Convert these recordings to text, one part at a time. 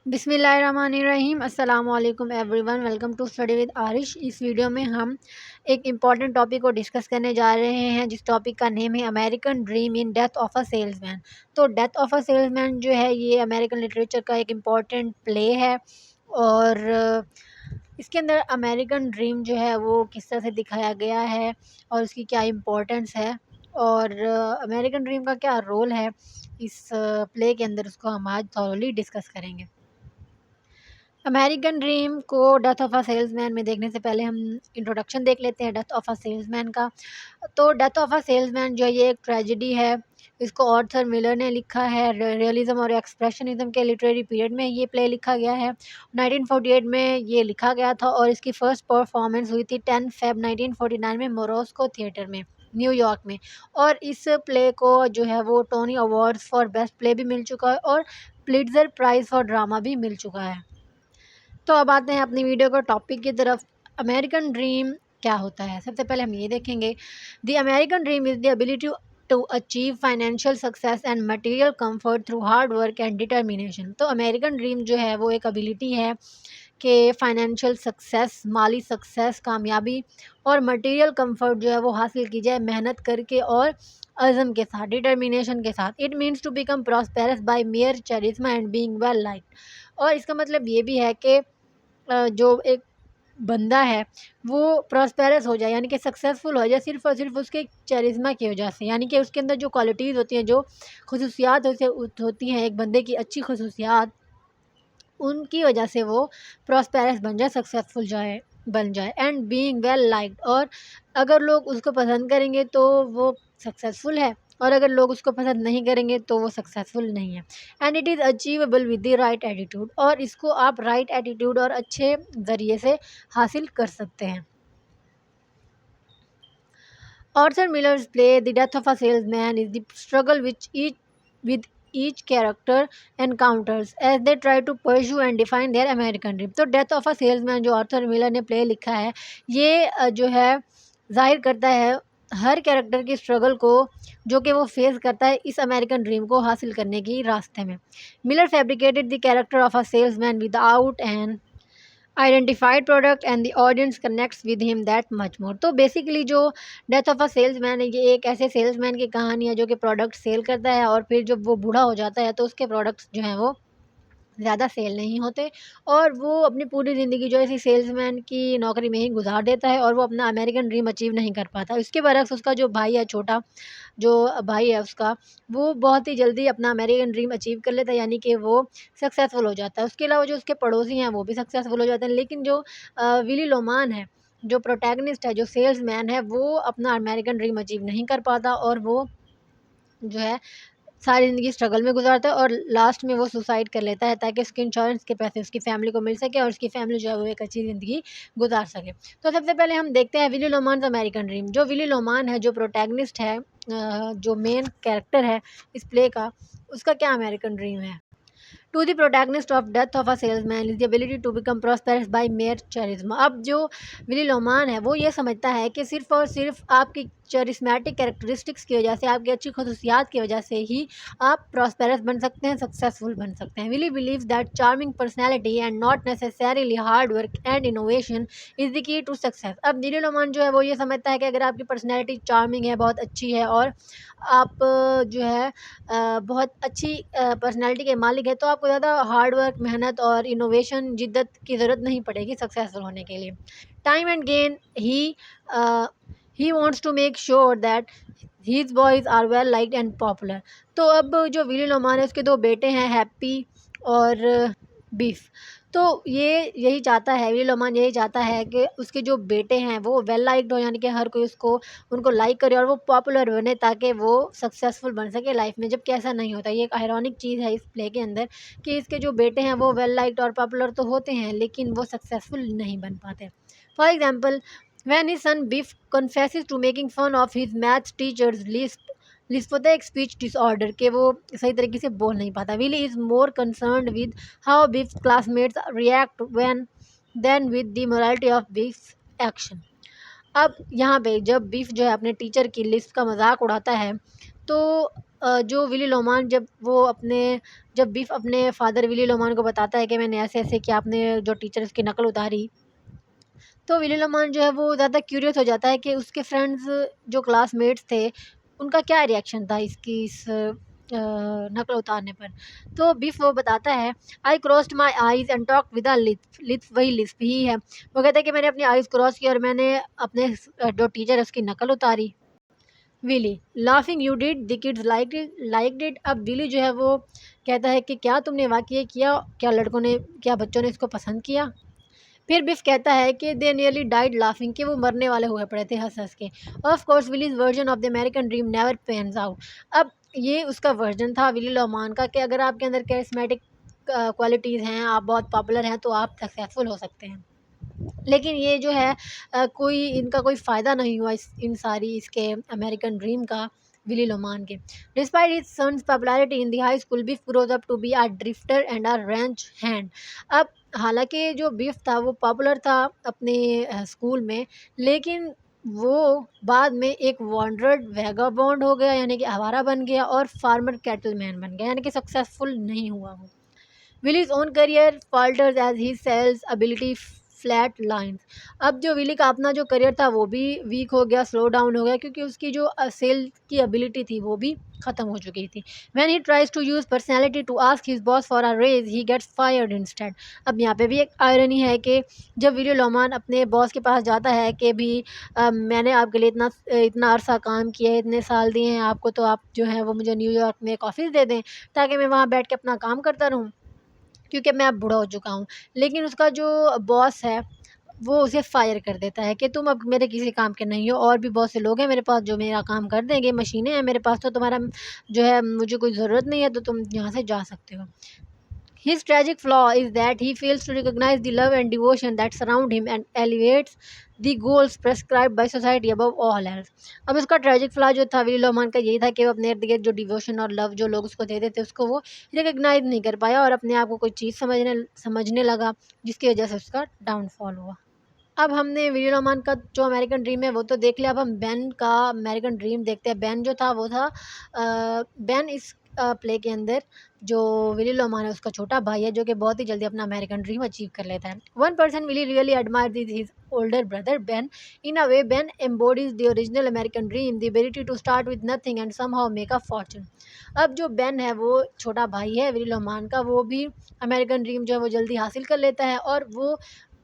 बिस्मिल्लाहिर्रहमानिर्रहीम अस्सलाम वालेकुम everyone, welcome to study with Arish. इस वीडियो में हम एक इम्पॉर्टेंट टॉपिक को डिस्कस करने जा रहे हैं, जिस टॉपिक का नेम है American dream in death of a salesman. तो डेथ ऑफ अ सेल्समैन जो है ये अमेरिकन लिटरेचर का एक इम्पॉर्टेंट प्ले है और इसके अंदर अमेरिकन ड्रीम जो है वो किस तरह से दिखाया गया है और उसकी क्या इम्पोर्टेंस है और अमेरिकन ड्रीम का क्या रोल है इस प्ले के अंदर, उसको हम आज थॉरोली डिस्कस करेंगे। अमेरिकन ड्रीम को डेथ ऑफ अ सेल्समैन में देखने से पहले हम इंट्रोडक्शन देख लेते हैं डेथ ऑफ अ सेल्समैन का। तो डेथ ऑफ अ सेल्समैन जो है ये एक ट्रेजेडी है। इसको ऑर्थर मिलर ने लिखा है। रियलिज्म और एक्सप्रेशनिज्म के लिटरेरी पीरियड में ये प्ले लिखा गया है। 1948 में ये लिखा गया था और इसकी फ़र्स्ट परफॉर्मेंस हुई थी 10 फ़ेब 1949 में मोरस्को थिएटर में, न्यूयॉर्क में। और इस प्ले को जो है वो Tony awards for best play भी मिल चुका है और प्लिट्ज़र प्राइज़ फॉर ड्रामा भी मिल चुका है। तो अब आते हैं अपनी वीडियो को टॉपिक की तरफ। अमेरिकन ड्रीम क्या होता है? सबसे पहले हम ये देखेंगे, the American dream is the ability to achieve financial success and material comfort through hard work and determination. तो अमेरिकन ड्रीम जो है वो एक एबिलिटी है कि फाइनेंशियल सक्सेस, माली सक्सेस, कामयाबी और मटेरियल कंफर्ट जो है वो हासिल की जाए मेहनत करके और अज़म के साथ, डिटर्मिनेशन के साथ। It means to become prosperous by mere charisma and being well liked. और इसका मतलब ये भी है कि जो एक बंदा है वो प्रॉस्पेरस हो जाए, यानी कि सक्सेसफुल हो जाए सिर्फ़ और सिर्फ उसके चरिज़्मा की वजह से, यानी कि उसके अंदर जो क्वालिटीज़ होती हैं, जो खसूसियात होती हैं एक बंदे की, अच्छी खसूसियात, उनकी वजह से वो प्रॉस्पेरस बन जाए, सक्सेसफुल बन जाए एंड बीइंग वेल लाइक्ड। और अगर लोग उसको पसंद करेंगे तो वो सक्सेसफुल है और अगर लोग उसको पसंद नहीं करेंगे तो वो सक्सेसफुल नहीं है। And it is achievable with the right attitude, और इसको आप राइट एटीट्यूड और अच्छे ज़रिए से हासिल कर सकते हैं। Arthur Miller's play The Death of a Salesman is the struggle with each character encounters as they try to pursue and define their American dream। तो डेथ ऑफ अ सेल्समैन जो आर्थर मिलर ने play लिखा है, ये जो है जाहिर करता है हर कैरेक्टर की स्ट्रगल को, जो कि वो फेस करता है इस अमेरिकन ड्रीम को हासिल करने की रास्ते में। Miller fabricated the character of a salesman without an identified product and the audience connects with him that much more. तो बेसिकली जो डेथ ऑफ अ सेल्समैन है, ये एक ऐसे सेल्समैन की कहानी है जो कि प्रोडक्ट सेल करता है और फिर जब वो बूढ़ा हो जाता है तो उसके प्रोडक्ट्स जो हैं वो ज़्यादा सेल नहीं होते और वो अपनी पूरी ज़िंदगी जो है इसी सेल्समैन की नौकरी में ही गुजार देता है और वो अपना अमेरिकन ड्रीम अचीव नहीं कर पाता। उसके बरक्स उसका जो भाई है, छोटा जो भाई है उसका, वो बहुत ही जल्दी अपना अमेरिकन ड्रीम अचीव कर लेता है, यानी कि वो सक्सेसफुल हो जाता है। उसके अलावा जो उसके पड़ोसी हैं वो भी सक्सेसफुल हो जाते हैं, लेकिन जो विली लोमान है, जो प्रोटैगनिस्ट है, जो सेल्समैन है, वो अपना अमेरिकन ड्रीम अचीव नहीं कर पाता और वो जो है सारी ज़िंदगी स्ट्रगल में गुजारता है और लास्ट में वो सुसाइड कर लेता है ताकि उसके इंश्योरेंस के पैसे उसकी फैमिली को मिल सके और उसकी फैमिली जो है वो एक अच्छी ज़िंदगी गुजार सके। तो सबसे पहले हम देखते हैं विली लोमान्स अमेरिकन ड्रीम। जो विली लोमान है, जो प्रोटैगनिस्ट है, जो मेन कैरेक्टर है इस प्ले का, उसका क्या अमेरिकन ड्रीम है। To the protagonist of death of a salesman is the ability to become prosperous by mere charisma. अब जो विली लोमान है वो ये समझता है कि सिर्फ और सिर्फ आपकी चरिस्मेटिक कैरेक्टरिस्टिक्स की वजह से, आपकी अच्छी खसूसियात की वजह से ही आप प्रॉस्पेरस बन सकते हैं, सक्सेसफुल बन सकते हैं। Willy believes that charming personality and not necessarily hard work and innovation is the key to success. अब विली लोमान जो है वो ये समझता है कि अगर आपकी पर्सनैलिटी चार्मिंग है, बहुत अच्छी है और आप जो है बहुत अच्छी पर्सनैलिटी के मालिक है, तो आपको ज़्यादा हार्ड वर्क, मेहनत और इनोवेशन, जिद्दत की ज़रूरत नहीं पड़ेगी सक्सेसफुल होने के लिए। Time and again he wants to make sure that his boys are well liked and popular. तो अब जो विली लोमान है उसके दो बेटे हैं, हैप्पी और बीफ। तो ये यही चाहता है, विली लोमान यही चाहता है कि उसके जो बेटे हैं वो वेल लाइक्ड हो, यानी कि हर कोई उसको उनको लाइक करे और वो पॉपुलर बने ताकि वो सक्सेसफुल बन सके लाइफ में, जबकि ऐसा नहीं होता। ये एक आयरॉनिक चीज़ है इस प्ले के अंदर कि इसके जो बेटे हैं वो वेल लाइक्ड और पॉपुलर तो होते हैं लेकिन वो सक्सेसफुल नहीं बन पाते। For example, when his son Biff confesses to making fun of his maths teacher's lisp होता है एक स्पीच डिसऑर्डर, के वो सही तरीके से बोल नहीं पाता। Willy is more concerned with how Biff's classmates react when than with the morality of Biff's action. अब यहाँ पे जब बीफ जो है अपने टीचर की लिस्ट का मजाक उड़ाता है तो जो विली लोमान जब बिफ अपने फादर विली लोमान को बताता है कि मैंने ऐसे ऐसे किया, आपने जो टीचर उसकी नकल उतारी, तो विली लोमान जो है वो ज़्यादा क्यूरियस हो जाता है कि उसके फ्रेंड्स जो क्लासमेट्स थे उनका क्या रिएक्शन था इस नकल उतारने पर। तो बिफ वो बताता है, आई crossed my eyes and talk with a Lisp, वही लिस्प ही है। वो कहता है कि मैंने अपनी आइज़ क्रॉस की और मैंने अपने जो टीचर है उसकी नकल उतारी। Willy laughing, you did, the kids like did. अब विली जो है वो कहता है कि क्या तुमने वाकई किया, क्या बच्चों ने इसको पसंद किया। फिर बिफ कहता है कि दे नियरली डाइड लाफिंग, कि वो मरने वाले हुए पड़े थे हंस हंस के। Of course Willy's version of the American dream never pans out. अब ये उसका वर्जन था विली लोमान का कि अगर आपके अंदर कैरिस्मेटिक क्वालिटीज़ हैं, आप बहुत पॉपुलर हैं, तो आप सक्सेसफुल हो सकते हैं। लेकिन ये जो है कोई इनका कोई फ़ायदा नहीं हुआ इन सारी इसके अमेरिकन ड्रीम का विली लोमान के। Despite his son's popularity in the high school, Biff grows up to be a drifter and a ranch hand. अब हालांकि जो बिफ था वो पॉपुलर था अपने स्कूल में, लेकिन वो बाद में एक वॉन्डर्ड वैगाबॉन्ड हो गया, यानी कि आवारा बन गया, और फार्मर कैटलमैन बन गया, यानी कि सक्सेसफुल नहीं हुआ वो। Willy's own career falters as he sales ability flat lines. अब जो विली का अपना जो करियर था वो भी वीक हो गया, स्लो डाउन हो गया, क्योंकि उसकी जो सेल की एबिलिटी थी वो भी ख़त्म हो चुकी थी। When he tries to use personality to ask his boss for a raise, he gets fired instead. अब यहाँ पे भी एक आयरनी है कि जब विली लोमान अपने बॉस के पास जाता है कि भी मैंने आपके लिए इतना अरसा काम किया है, इतने साल दिए हैं आपको, तो आप जो है वो मुझे न्यूयॉर्क में एक ऑफ़िस दे दें ताकि मैं वहाँ बैठ के अपना काम करता रहूँ, क्योंकि मैं अब बूढ़ा हो चुका हूँ। लेकिन उसका जो बॉस है वो उसे फायर कर देता है कि तुम अब मेरे किसी काम के नहीं हो, और भी बहुत से लोग हैं मेरे पास जो मेरा काम कर देंगे, मशीनें हैं मेरे पास, तो तुम्हारा जो है मुझे कोई ज़रूरत नहीं है, तो तुम यहाँ से जा सकते हो। His tragic flaw is that he fails to recognize the love and devotion that surround him and elevates the goals prescribed by society above all else. अब उसका ट्रेजिक फ्लॉ जो था विली लोमान का यही था कि वो अपने इर्द गिर्द जो डिवोशन और लव जो लोग उसको देते थे उसको वो रिकग्नाइज नहीं कर पाया, और अपने आप को कोई चीज़ समझने लगा, जिसकी वजह से उसका डाउनफॉल हुआ। अब हमने विली रोमान का जो अमेरिकन ड्रीम है वो तो देख लिया, अब हम बेन का अमेरिकन ड्रीम देखते हैं। बेन जो था वो था बेन इस प्ले के अंदर जो विली लोमान है उसका छोटा भाई है, जो कि बहुत ही जल्दी अपना अमेरिकन ड्रीम अचीव कर लेता है। One person Willy really admire this his older brother Ben. In a way Ben embodies the original American dream, the ability to start with nothing and somehow make a fortune. अब जो Ben है वो छोटा भाई है Willy लोमान का, वो भी अमेरिकन ड्रीम जो है वो जल्दी हासिल कर लेता है, और वो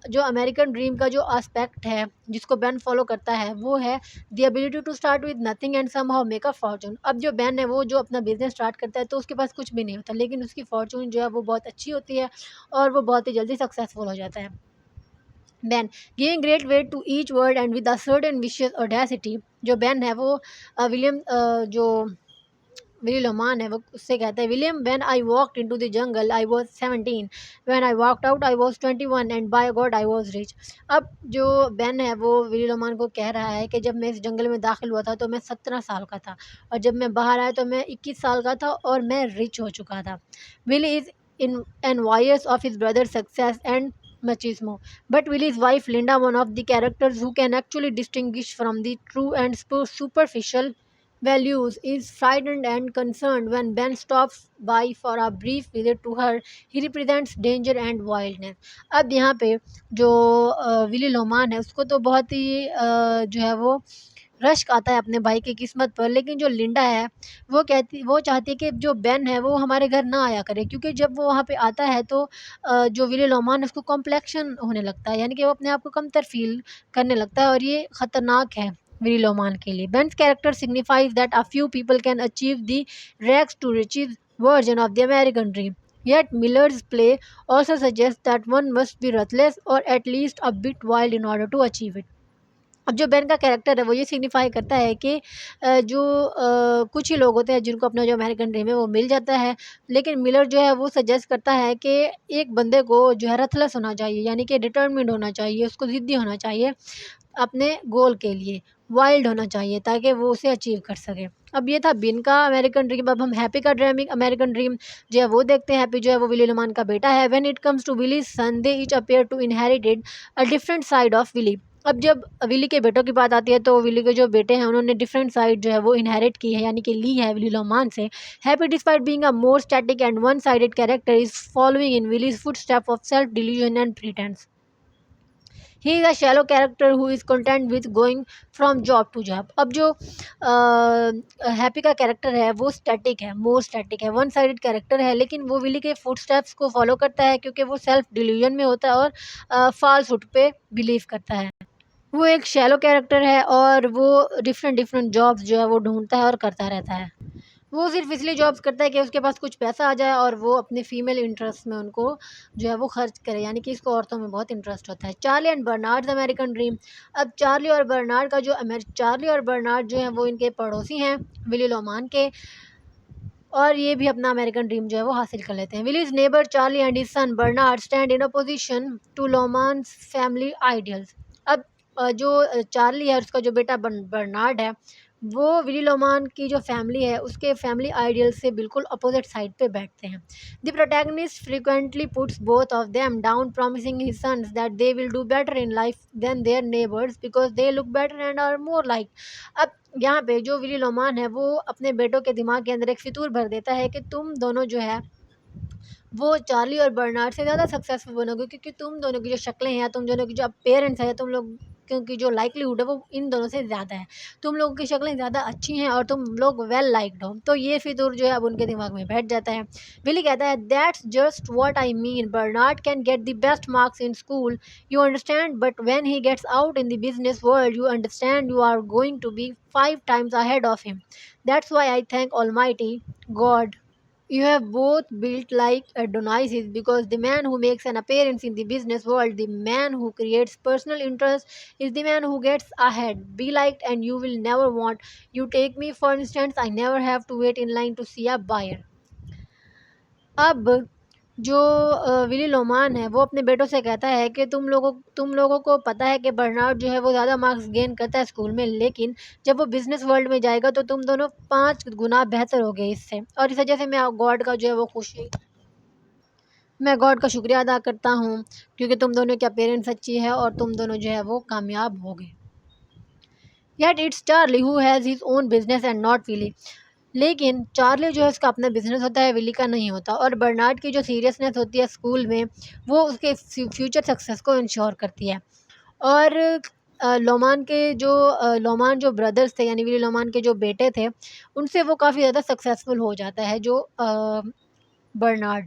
जो अमेरिकन ड्रीम का जो एस्पेक्ट है जिसको बेन फॉलो करता है वो है the ability to start with nothing and somehow make a fortune. अब जो बेन है वो जो अपना बिजनेस स्टार्ट करता है तो उसके पास कुछ भी नहीं होता, लेकिन उसकी फॉर्चून जो है वो बहुत अच्छी होती है और वो बहुत ही जल्दी सक्सेसफुल हो जाता है। Ben giving great weight to each word and with a certain vicious audacity. जो बेन है वो विलियम जो विली लोमान है वो उससे कहता है, William when I walked into the jungle I was 17, when I walked out I was 21 and by god I was rich. अब जो बेन है वो विली लोमान को कह रहा है कि जब मैं इस जंगल में दाखिल हुआ था तो मैं 17 साल का था, और जब मैं बाहर आया तो मैं 21 साल का था और मैं रिच हो चुका था। Willy is in envious of his brother's success and machismo, but Willie's wife Linda, one of the characters who can actually distinguish from the true and superficial values, is frightened and concerned when Ben stops by for a brief visit to her. He represents danger and wildness. अब यहाँ पे जो Willie लोमान है उसको तो बहुत ही जो है वो रश्क आता है अपने भाई की किस्मत पर, लेकिन जो लिंडा है वो चाहती है कि जो बेन है वो हमारे घर ना आया करे, क्योंकि जब वो वहाँ पे आता है तो जो विली लोमान है उसको कॉम्प्लेक्शन होने लगता है, यानी कि वो अपने आप को कमतर फील करने लगता है, और ये ख़तरनाक है विली लोमान के लिए। Ben's character signifies that a few people can achieve the rags to riches version of the American dream. Yet Miller's play also suggests that one must be ruthless or at least a bit wild in order to achieve it. अब जो Ben का character है वो ये signify करता है कि जो कुछ ही लोग होते हैं जिनको अपना जो अमेरिकन ड्रीम है वो मिल जाता है, लेकिन मिलर जो है वो सजेस्ट करता है कि एक बंदे को जो है रथलेस होना चाहिए, यानी कि डिटर्मिन्ड होना चाहिए, उसको ज़िद्दी होना चाहिए अपने गोल के लिए, वाइल्ड होना चाहिए ताकि वो उसे अचीव कर सके। अब ये था बिन का अमेरिकन ड्रीम। अब हम हैप्पी का ड्रीमिंग अमेरिकन ड्रीम जो है वो देखते हैं। हैप्पी जो है वो विली लोमान का बेटा है। When it comes to Willy's son they each appear to inherited a different side of Willy. अब जब विली के बेटों की बात आती है तो विली के जो बेटे हैं उन्होंने डिफरेंट साइड जो है वो इनहेरिट की है, यानी कि ली है विली लोमान से। Happy despite being a more static and one sided character is following in Willy's footstep of self delusion and pretence. He is a shallow character who is content with going from job to job. अब जो Happy का character है वो static है, more static है, one sided character है, लेकिन वो विली के फुटस्टेप्स को फॉलो करता है क्योंकि वो सेल्फ डिल्यूजन में होता है और फॉल्सहुड पे बिलीव करता है। वो एक शैलो कैरेक्टर है और वो डिफरेंट डिफरेंट जॉब्स जो है वो ढूंढता है और करता रहता है। वो सिर्फ इसलिए जॉब्स करता है कि उसके पास कुछ पैसा आ जाए और वो अपने फीमेल इंटरेस्ट में उनको जो है वो खर्च करे, यानी कि इसको औरतों में बहुत इंटरेस्ट होता है। Charlie and Bernard's American dream. अब चार्ली और बर्नार्ड जो है वो इनके पड़ोसी हैं विली लोमान के, और ये भी अपना अमेरिकन ड्रीम जो है वो हासिल कर लेते हैं। Willy's neighbour Charlie and his son Bernard stand in opposition to Loman's family ideals. अब जो चार्ली है उसका जो बेटा बर्नार्ड है वो विली लोमान की जो फैमिली है उसके फैमिली आइडियल से बिल्कुल अपोजिट साइड पे बैठते हैं। The protagonist frequently puts both of them down promising his sons that they will do better in life than their neighbours because they look better and are more like. अब यहाँ पे जो Willie लोमान है वो अपने बेटों के दिमाग के अंदर एक फितूर भर देता है कि तुम दोनों जो है वो चार्ली और बर्नार्ड से ज़्यादा सक्सेसफुल बनोगे क्योंकि तुम दोनों की जो शक्लें हैं, तुम दोनों की जो पेरेंट्स हैं, तुम लोग क्योंकि जो लाइक्लीहुड है वो इन दोनों से ज़्यादा है, तुम लोगों की शक्लें ज़्यादा अच्छी हैं और तुम लोग वेल लाइक्ड हो। तो ये फितूर जो है अब उनके दिमाग में बैठ जाता है। विली कहता है that's just what I mean, Bernard can get the best marks in school, you understand, but when he gets out in the business world you understand you are going to be 5 times ahead of him. That's why I thank Almighty God you have both built like Adonaises, because the man who makes an appearance in the business world, the man who creates personal interest, is the man who gets ahead. Be liked and you will never want. You take me for instance, I never have to wait in line to see a buyer. अब जो Willie लोमान है वो अपने बेटों से कहता है कि तुम लोगों को पता है कि बर्नार्ड जो है वो ज़्यादा मार्क्स गेन करता है स्कूल में, लेकिन जब वो बिजनेस वर्ल्ड में जाएगा तो तुम दोनों 5 गुना बेहतर हो गए इससे, और इस वजह से मैं गॉड का शुक्रिया अदा करता हूँ क्योंकि तुम दोनों की पेरेंट्स अच्छी है और तुम दोनों जो है वो कामयाब हो गए। Yet it's Charlie who has his own business and not Willy. लेकिन चार्ली जो है उसका अपना बिजनेस होता है, विली का नहीं होता, और बर्नार्ड की जो सीरियसनेस होती है स्कूल में वो उसके फ्यूचर सक्सेस को इंश्योर करती है। और लोमान जो ब्रदर्स थे यानी विली लोमान के जो बेटे थे उनसे वो काफ़ी ज़्यादा सक्सेसफुल हो जाता है जो Bernard.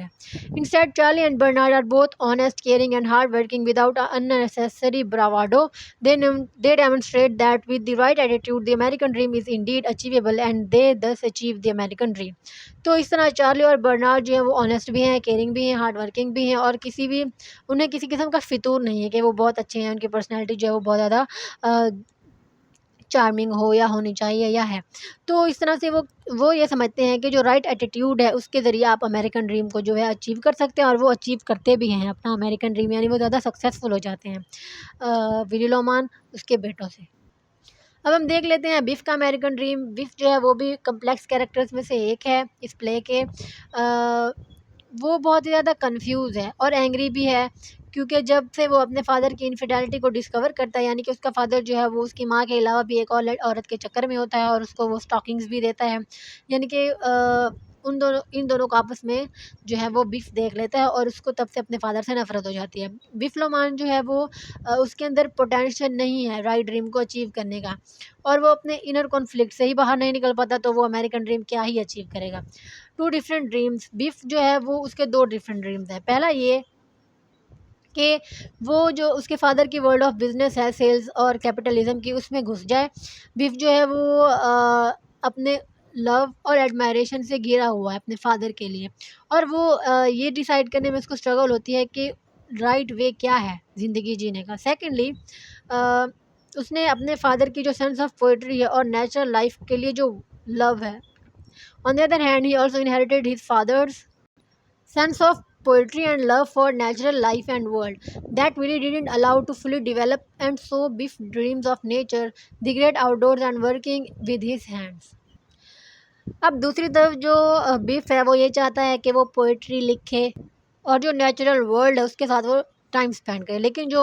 Instead, Charlie and Bernard are both honest, caring, and hardworking without unnecessary bravado. They demonstrate that with the right attitude, the American dream is indeed achievable, and they thus achieve the American dream. तो इस तरह Charlie और Bernard जो है वो honest भी हैं, caring भी हैं, हार्ड वर्किंग भी हैं, और उन्हें किसी किस्म का फितूर नहीं है कि वो बहुत अच्छे हैं, उनकी पर्सनैलिटी जो है वो बहुत ज़्यादा चार्मिंग हो या होनी चाहिए या है। तो इस तरह से वो ये समझते हैं कि जो राइट एटीट्यूड है उसके ज़रिए आप अमेरिकन ड्रीम को जो है अचीव कर सकते हैं, और वो अचीव करते भी हैं अपना अमेरिकन ड्रीम, यानी वो ज़्यादा सक्सेसफुल हो जाते हैं विली लोमान उसके बेटों से। अब हम देख लेते हैं बिफ का अमेरिकन ड्रीम। बिफ जो है वो भी कम्प्लेक्स कैरेक्टर्स में से एक है इस प्ले के। वो बहुत ही ज़्यादा कंफ्यूज है और एंग्री भी है क्योंकि जब से वो अपने फादर की इनफिडेलिटी को डिस्कवर करता है, यानी कि उसका फादर जो है वो उसकी माँ के अलावा भी एक और औरत के चक्कर में होता है और उसको वो स्टॉकिंग्स भी देता है, यानी कि इन दोनों को आपस में जो है वो बिफ देख लेता है और उसको तब से अपने फादर से नफरत हो जाती है। बिफ लोमान जो है वो उसके अंदर पोटेंशियल नहीं है राइट ड्रीम को अचीव करने का, और वो अपने इनर कॉन्फ्लिक्ट से ही बाहर नहीं निकल पाता, तो वो अमेरिकन ड्रीम क्या ही अचीव करेगा। 2 डिफरेंट ड्रीम्स। बिफ जो है वो उसके 2 डिफरेंट ड्रीम्स हैं। पहला ये कि वो जो उसके फादर की वर्ल्ड ऑफ बिजनेस है, सेल्स और कैपिटलिज्म की, उसमें घुस जाए। बिफ जो है वो अपने लव और एडमायरेशन से घिरा हुआ है अपने फादर के लिए, और वो ये डिसाइड करने में उसको स्ट्रगल होती है कि राइट वे क्या है ज़िंदगी जीने का। सेकेंडली, उसने अपने फादर की जो सेंस ऑफ पोइट्री है और नेचुरल लाइफ के लिए जो लव है, on the other hand he also inherited his father's sense of poetry and love for natural life and world that really didn't allow to fully develop, and so Biff dreams of nature, the great outdoors and working with his hands. अब दूसरी तरफ जो बिफ है वो ये चाहता है कि वो पोइट्री लिखे और जो नेचुरल वर्ल्ड है उसके साथ वो टाइम स्पेंड करे, लेकिन जो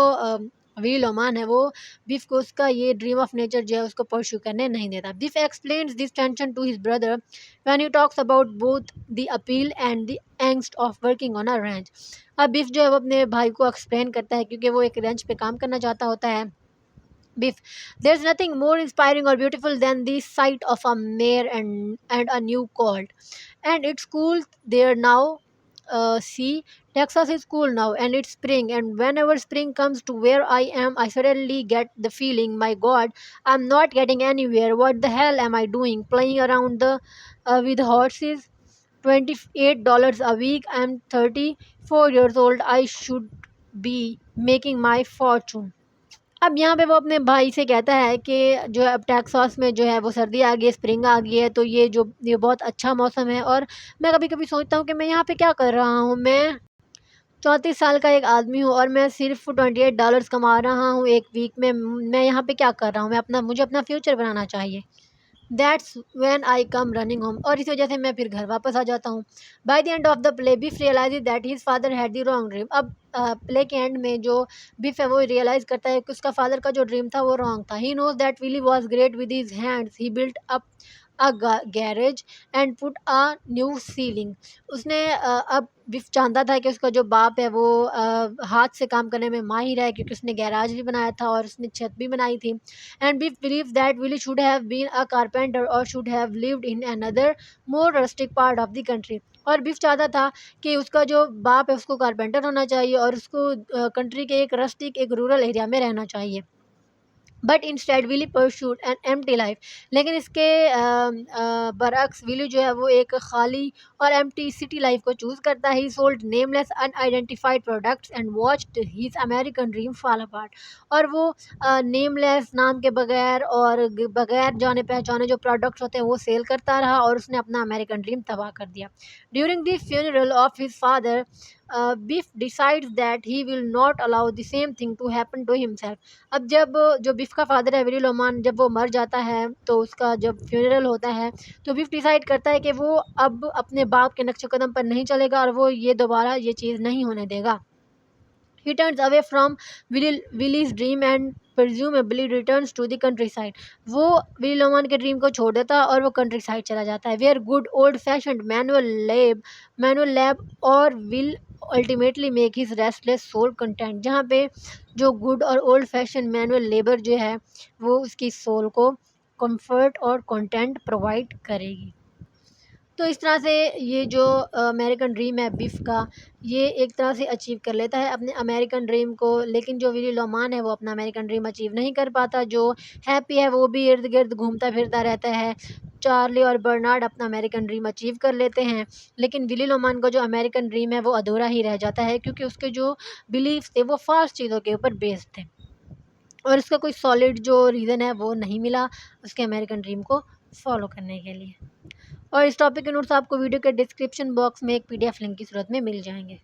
विली लोमान है वो बिफ को उसका ये ड्रीम ऑफ नेचर जो है उसको परस्यू करने नहीं देता। Biff explains this tension to his brother when he talks about both the appeal and the angst of working on a ranch. अब बिफ जो है वो अपने भाई को एक्सप्लेन करता है क्योंकि वो एक रैंच पे काम करना चाहता होता है। Biff, there's nothing more inspiring or beautiful than the sight of a mare and a new colt. And it's cool there now. See, Texas is cool now, and it's spring. And whenever spring comes to where I am, I suddenly get the feeling, my God, I'm not getting anywhere. What the hell am I doing? Playing around the with horses? $28 a week. I'm 34 years old. I should be making my fortune. अब यहाँ पे वो अपने भाई से कहता है कि जो है अब टेक्सास में जो है वो सर्दी आ गई है, स्प्रिंग आ गई है, तो ये बहुत अच्छा मौसम है। और मैं कभी-कभी सोचता हूँ कि मैं यहाँ पे क्या कर रहा हूँ? मैं 34 साल का एक आदमी हूँ और मैं सिर्फ़ $28 कमा रहा हूँ 1 वीक में। मैं यहाँ पे क्या कर रहा हूँ? मुझे अपना फ्यूचर बनाना चाहिए। That's when I come running home, और इसी वजह से मैं फिर घर वापस आ जाता हूँ। By the end of the play Biff realises that his father had the wrong dream. अब प्ले के एंड में जो बिफ है वो रियलाइज़ करता है कि उसका फादर का जो ड्रीम था वो रॉन्ग था। He knows that Willy was great with his hands, he built up a garage and put a new ceiling. उसने अब बिफ चाहता था कि उसका जो बाप है वो हाथ से काम करने में माहिर है, क्योंकि उसने गैराज भी बनाया था और उसने छत भी बनाई थी। And we believe that Willie should have been a carpenter or should have lived in another more rustic part of the country. और बिफ चाहता था कि उसका जो बाप है उसको कारपेंटर होना चाहिए और उसको कंट्री के एक रस्टिक एक रूरल एरिया में रहना चाहिए। But instead Willy pursued an empty life. लेकिन इसके बरअक्स विली जो है वो एक खाली और एम्प्टी सिटी लाइफ को चूज़ करता है। ही sold nameless unidentified products and watched his American dream fall apart. और वो नेमलेस, नाम के बगैर और बगैर जाने पहचाने जो प्रोडक्ट्स होते हैं वो सेल करता रहा और उसने अपना अमेरिकन ड्रीम तबाह कर दिया। During the funeral of his father Biff decides that he will not allow the same thing to happen to himself. अब जब जो बिफ का फादर है विली लोमान, जब वो मर जाता है तो उसका जब फ्यूनरल होता है तो बिफ डिसाइड करता है कि वो अब अपने बाप के नक्शे कदम पर नहीं चलेगा और वो ये दोबारा ये चीज़ नहीं होने देगा। He turns away from Willie's dream and presumably returns to the countryside. वो विली लोमान के ड्रीम को छोड़ देता और वो कंट्री साइड चला जाता है। Where good old fashioned manual lab और will ultimately make his restless soul content। जहाँ पे जो गुड और ओल्ड फैशन मैनुअल लेबर जो है वो उसकी सोल को कंफर्ट और कंटेंट प्रोवाइड करेगी। तो इस तरह से ये जो अमेरिकन ड्रीम है बिफ का, ये एक तरह से अचीव कर लेता है अपने अमेरिकन ड्रीम को। लेकिन जो विली लोमान है वो अपना अमेरिकन ड्रीम अचीव नहीं कर पाता। जो हैप्पी है वो भी इर्द गिर्द घूमता फिरता रहता है। चार्ली और बर्नार्ड अपना अमेरिकन ड्रीम अचीव कर लेते हैं, लेकिन विली लोमान का जो अमेरिकन ड्रीम है वो अधूरा ही रह जाता है, क्योंकि उसके जो बिलीफ थे वो फास्ट चीज़ों के ऊपर बेस्ड थे और उसका कोई सॉलिड जो रीज़न है वो नहीं मिला उसके अमेरिकन ड्रीम को फॉलो करने के लिए। और इस टॉपिक के नोट्स आपको वीडियो के डिस्क्रिप्शन बॉक्स में एक पीडीएफ लिंक की सूरत में मिल जाएंगे।